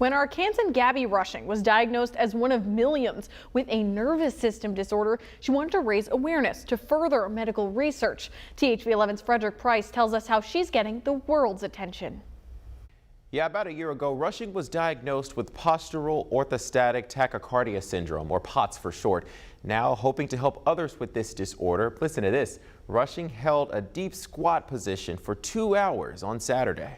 When Arkansan Gabby Rushing was diagnosed as one of millions with a nervous system disorder, she wanted to raise awareness to further medical research. THV 11's Frederick Price tells us how she's getting the world's attention. Yeah, about a year ago, Rushing was diagnosed with postural orthostatic tachycardia syndrome, or POTS for short. Now, hoping to help others with this disorder, listen to this. Rushing held a deep squat position for 2 hours on Saturday.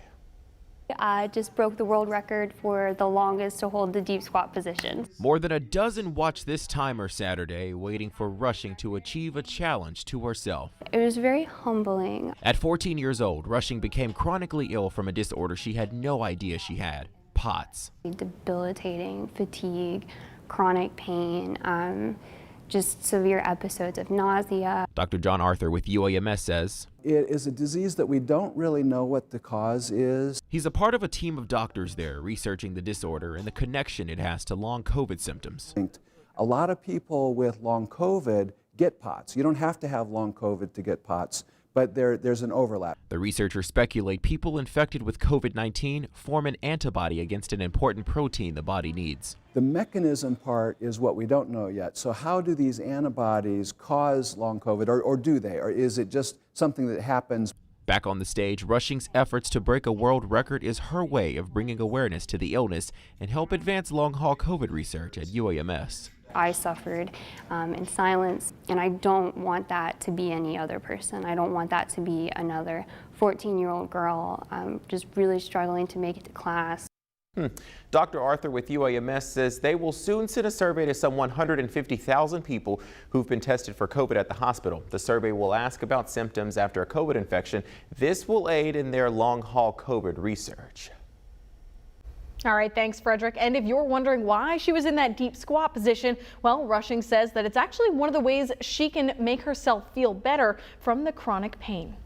I just broke the world record for the longest to hold the deep squat position. More than a dozen watched this timer Saturday, waiting for Rushing to achieve a challenge to herself. It was very humbling. At 14 years old, Rushing became chronically ill from a disorder she had no idea she had, POTS. Debilitating fatigue, chronic pain, just severe episodes of nausea. Dr. John Arthur with UAMS says, it is a disease that we don't really know what the cause is. He's a part of a team of doctors there researching the disorder and the connection it has to long COVID symptoms. A lot of people with long COVID get POTS. You don't have to have long COVID to get POTS, but there's an overlap. The researchers speculate people infected with COVID-19 form an antibody against an important protein the body needs. The mechanism part is what we don't know yet. So how do these antibodies cause long COVID, or do they? Or is it just something that happens? Back on the stage, Rushing's efforts to break a world record is her way of bringing awareness to the illness and help advance long-haul COVID research at UAMS. I suffered in silence, and I don't want that to be any other person. I don't want that to be another 14-year-old girl just really struggling to make it to class. Dr. Arthur with UAMS says they will soon send a survey to some 150,000 people who've been tested for COVID at the hospital. The survey will ask about symptoms after a COVID infection. This will aid in their long-haul COVID research. All right, thanks, Frederick. And if you're wondering why she was in that deep squat position, well, Rushing says that it's actually one of the ways she can make herself feel better from the chronic pain.